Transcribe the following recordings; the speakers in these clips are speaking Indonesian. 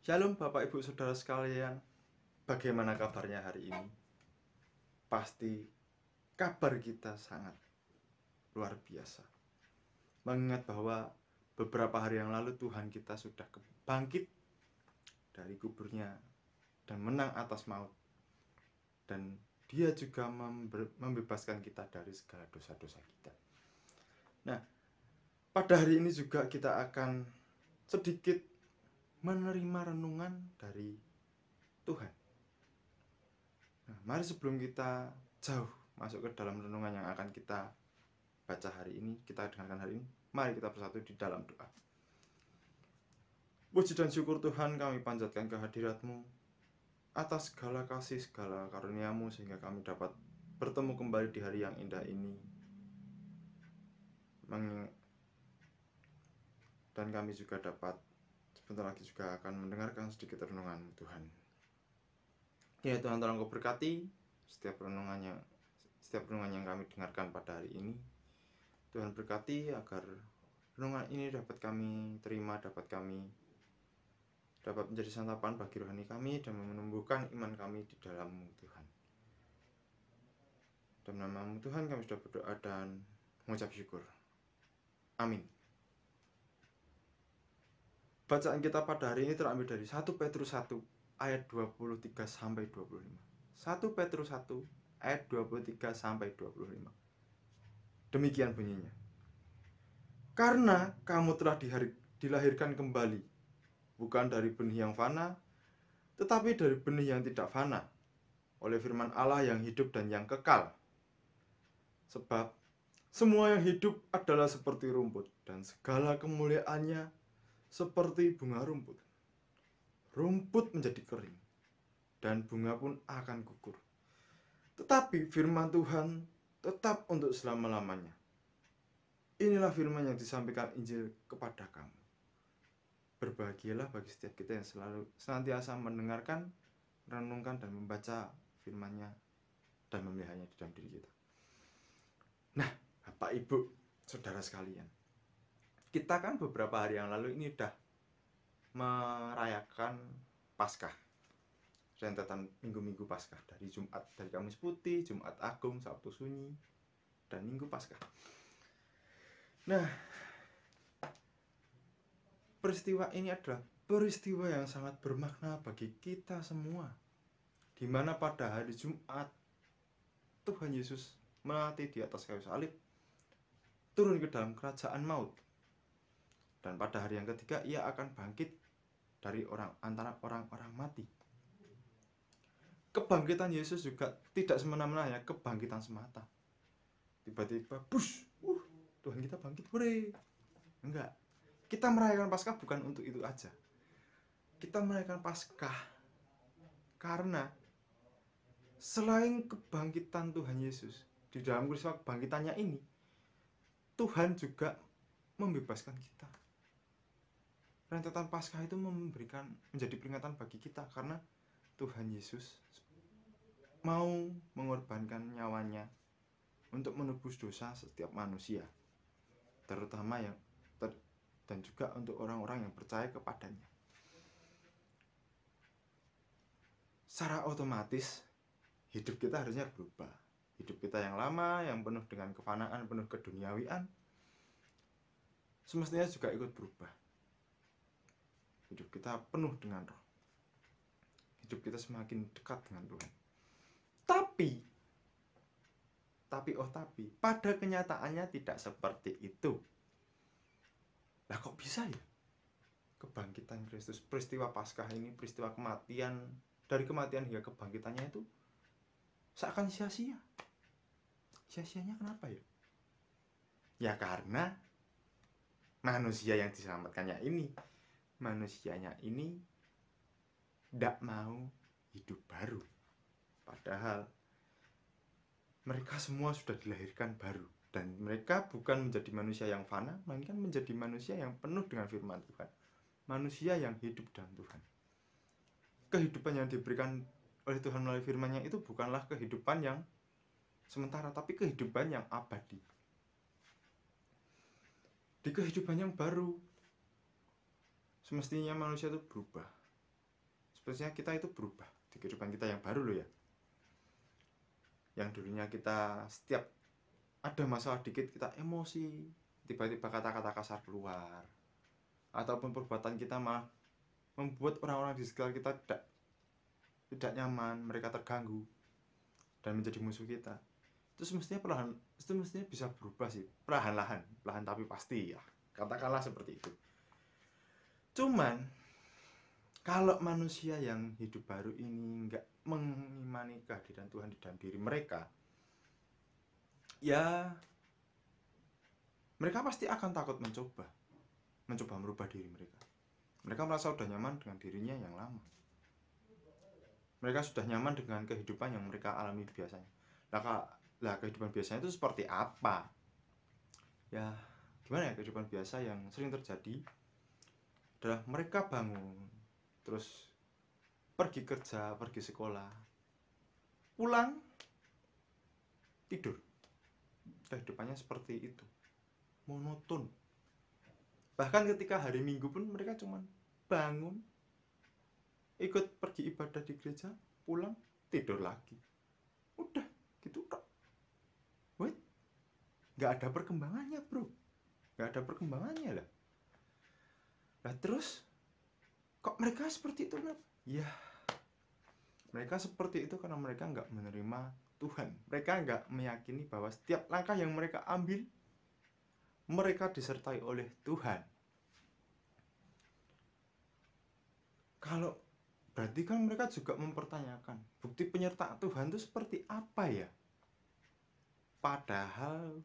Shalom Bapak Ibu Saudara sekalian. Bagaimana kabarnya hari ini? Pasti kabar kita sangat luar biasa. Mengingat bahwa beberapa hari yang lalu Tuhan kita sudah bangkit dari kuburnya dan menang atas maut. Dan Dia juga membebaskan kita dari segala dosa-dosa kita. Nah, pada hari ini juga kita akan sedikit menerima renungan dari Tuhan. Nah, mari sebelum kita jauh masuk ke dalam renungan yang akan kita baca hari ini, kita dengarkan hari ini, mari kita bersatu di dalam doa. Puji dan syukur Tuhan kami panjatkan kehadirat-Mu atas segala kasih, segala karunia-Mu sehingga kami dapat bertemu kembali di hari yang indah ini. Dan kami juga dapat sebentar lagi juga akan mendengarkan sedikit renungan Tuhan. Ya Tuhan, tolong Kau berkati setiap renungan yang kami dengarkan pada hari ini. Tuhan berkati agar renungan ini dapat kami terima, dapat menjadi santapan bagi rohani kami dan menumbuhkan iman kami di dalam-Mu Tuhan. Dalam nama-Mu Tuhan kami sudah berdoa dan mengucap syukur. Amin. Bacaan kita pada hari ini terambil dari 1 Petrus 1 ayat 23 sampai 25. 1 Petrus 1 ayat 23 sampai 25. Demikian bunyinya. Karena kamu telah dilahirkan kembali, bukan dari benih yang fana, tetapi dari benih yang tidak fana, oleh firman Allah yang hidup dan yang kekal. Sebab semua yang hidup adalah seperti rumput, dan segala kemuliaannya seperti bunga rumput. Rumput menjadi kering, dan bunga pun akan gugur. Tetapi firman Tuhan tetap untuk selama-lamanya. Inilah firman yang disampaikan Injil kepada kamu. Berbahagialah bagi setiap kita yang senantiasa mendengarkan, merenungkan, dan membaca firman-Nya dan memeliharanya di dalam diri kita. Nah, Bapak Ibu, Saudara sekalian, kita kan beberapa hari yang lalu ini udah merayakan Paskah, rentetan minggu-minggu Paskah, dari Kamis Putih, Jumat Agung, Sabtu Sunyi, dan Minggu Paskah. Nah, peristiwa ini adalah peristiwa yang sangat bermakna bagi kita semua, di mana pada hari Jumat Tuhan Yesus mati di atas kayu salib, turun ke dalam kerajaan maut, dan pada hari yang ketiga Ia akan bangkit dari antara orang-orang mati. Kebangkitan Yesus juga tidak semena-mena ya kebangkitan semata. Tiba-tiba, Tuhan kita bangkit, hore. Enggak. Kita merayakan Paskah bukan untuk itu aja. Kita merayakan Paskah karena selain kebangkitan Tuhan Yesus, di dalam peristiwa kebangkitannya ini, Tuhan juga membebaskan kita. Rentetan Paskah itu menjadi peringatan bagi kita karena Tuhan Yesus mau mengorbankan nyawanya untuk menebus dosa setiap manusia, terutama dan juga untuk orang-orang yang percaya kepadanya. Secara otomatis hidup kita harusnya berubah. Hidup kita yang lama, yang penuh dengan kefanaan, penuh keduniawian, semestinya juga ikut berubah. Hidup kita penuh dengan roh. Hidup kita semakin dekat dengan Tuhan. Tapi pada kenyataannya tidak seperti itu. Lah kok bisa ya? Kebangkitan Kristus, peristiwa Paskah ini, peristiwa kematian, dari kematian hingga kebangkitannya itu seakan sia-sia. Sia-sianya kenapa ya? Ya karena manusianya ini tidak mau hidup baru. Padahal mereka semua sudah dilahirkan baru, dan mereka bukan menjadi manusia yang fana, melainkan menjadi manusia yang penuh dengan firman Tuhan, manusia yang hidup dalam Tuhan. Kehidupan yang diberikan oleh Tuhan melalui firman-Nya itu bukanlah kehidupan yang sementara, tapi kehidupan yang abadi. Di kehidupan yang baru, semestinya manusia itu berubah. Sebenarnya kita itu berubah di kehidupan kita yang baru loh ya. Yang dulunya kita setiap ada masalah dikit kita emosi, tiba-tiba kata-kata kasar keluar, ataupun perbuatan kita malah membuat orang-orang di sekitar kita tidak nyaman, mereka terganggu dan menjadi musuh kita. Itu semestinya bisa berubah sih, perlahan-lahan tapi pasti ya, katakanlah seperti itu. Cuman kalau manusia yang hidup baru ini nggak mengimani kehadiran Tuhan di dalam diri mereka, ya mereka pasti akan takut mencoba merubah diri mereka. Mereka merasa sudah nyaman dengan dirinya yang lama. Mereka sudah nyaman dengan kehidupan yang mereka alami biasanya. Lah kehidupan biasanya itu seperti apa? Ya, gimana ya, kehidupan biasa yang sering terjadi adalah mereka bangun, terus pergi kerja, pergi sekolah, pulang, tidur. Kehidupannya seperti itu, monoton. Bahkan ketika hari Minggu pun mereka cuma bangun, ikut pergi ibadah di gereja, pulang, tidur lagi. Udah, gitu kok. Wait, gak ada perkembangannya bro. Gak ada perkembangannya lah. Nah terus, kok mereka seperti itu? Ya, mereka seperti itu karena mereka gak menerima Tuhan. Mereka gak meyakini bahwa setiap langkah yang mereka ambil, mereka disertai oleh Tuhan. Kalau berarti kan mereka juga mempertanyakan bukti penyertaan Tuhan itu seperti apa ya? Padahal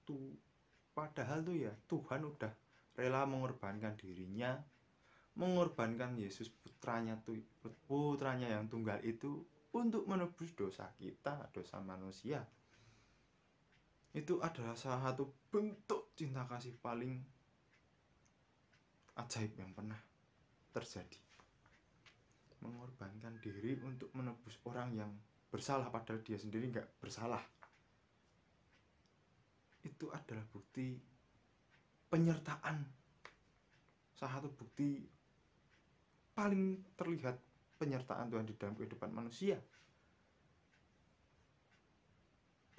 tuh ya Tuhan udah rela mengorbankan dirinya, mengorbankan Yesus putranya yang tunggal itu untuk menebus dosa kita, dosa manusia. Itu adalah salah satu bentuk cinta kasih paling ajaib yang pernah terjadi. Mengorbankan diri untuk menebus orang yang bersalah padahal dia sendiri nggak bersalah. Itu adalah bukti penyertaan, salah satu bukti paling terlihat penyertaan Tuhan di dalam kehidupan manusia.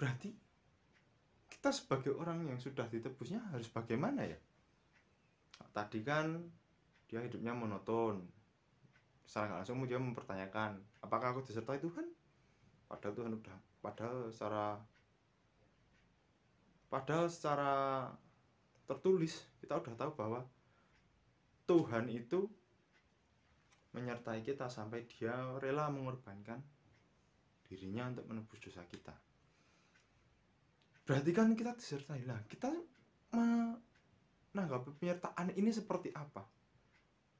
Berarti kita sebagai orang yang sudah ditebusnya harus bagaimana ya? Tadi kan dia hidupnya monoton, secara langsung dia mempertanyakan, apakah aku disertai Tuhan? Padahal Tuhan udah, padahal secara tertulis kita udah tahu bahwa Tuhan itu menyertai kita sampai dia rela mengorbankan dirinya untuk menebus dosa kita. Berarti kan kita disertai lah. Kita menanggapi penyertaan ini seperti apa?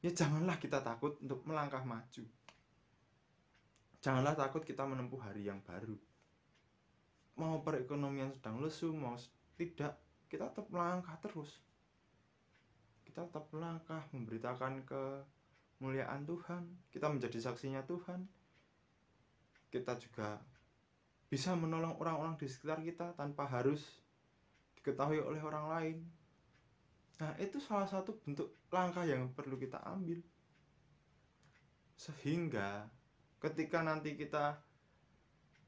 Ya janganlah kita takut untuk melangkah maju. Janganlah takut kita menempuh hari yang baru. Mau perekonomian sedang lesu, mau tidak, kita tetap melangkah terus. Kita tetap melangkah, memberitakan kemuliaan Tuhan. Kita menjadi saksinya Tuhan. Kita juga bisa menolong orang-orang di sekitar kita tanpa harus diketahui oleh orang lain. Nah, itu salah satu bentuk langkah yang perlu kita ambil. Sehingga ketika nanti kita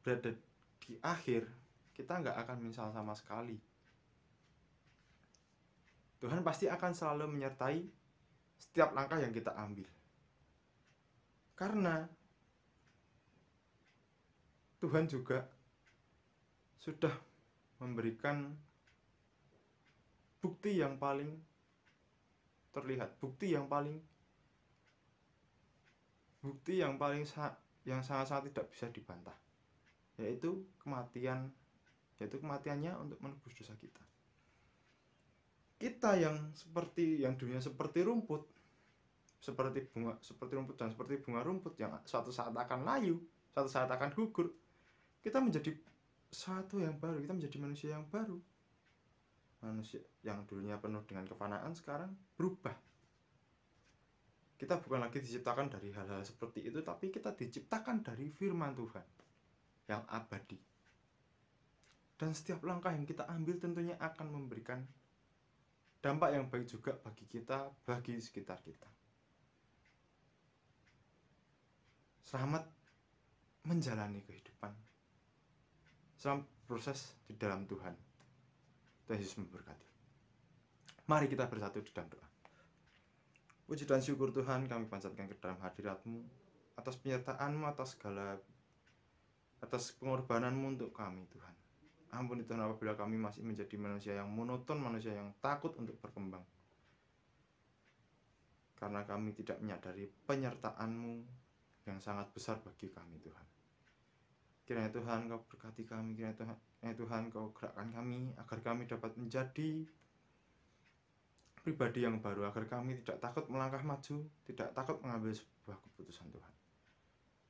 berada di akhir, kita nggak akan menyesal sama sekali. Tuhan pasti akan selalu menyertai setiap langkah yang kita ambil. Karena Tuhan juga sudah memberikan bukti yang paling terlihat, yang sangat-sangat tidak bisa dibantah, yaitu kematiannya untuk menebus dosa kita. Kita yang dunia seperti rumput, seperti rumput dan seperti bunga rumput yang suatu saat akan layu, suatu saat akan gugur, kita menjadi sesuatu yang baru, kita menjadi manusia yang baru. Manusia yang dulunya penuh dengan kefanaan sekarang berubah. Kita bukan lagi diciptakan dari hal-hal seperti itu, tapi kita diciptakan dari firman Tuhan yang abadi. Dan setiap langkah yang kita ambil tentunya akan memberikan dampak yang baik juga bagi kita, bagi sekitar kita. selamat menjalani kehidupan, selamat proses di dalam Tuhan. Tuhan Yesus memberkati. Mari kita bersatu di dalam doa. Puji dan syukur Tuhan kami panjatkan ke dalam hadirat-Mu atas penyertaan-Mu, atas pengorbanan-Mu untuk kami Tuhan. Ampuni Tuhan apabila kami masih menjadi manusia yang monoton, manusia yang takut untuk berkembang, karena kami tidak menyadari penyertaan-Mu yang sangat besar bagi kami Tuhan. Kiranya Tuhan Kau berkati kami, kiranya Tuhan Kau gerakkan kami agar kami dapat menjadi pribadi yang baru, agar kami tidak takut melangkah maju, tidak takut mengambil sebuah keputusan Tuhan.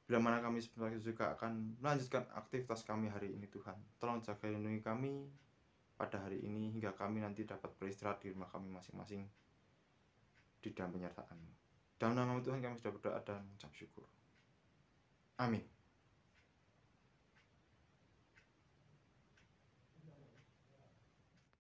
Bila mana kami sebentar juga akan melanjutkan aktivitas kami hari ini Tuhan, tolong jaga lindungi kami pada hari ini hingga kami nanti dapat beristirahat di rumah kami masing-masing di dalam penyertaan-Mu. Dalam nama Tuhan kami sudah berdoa dan mengucap syukur. Amin.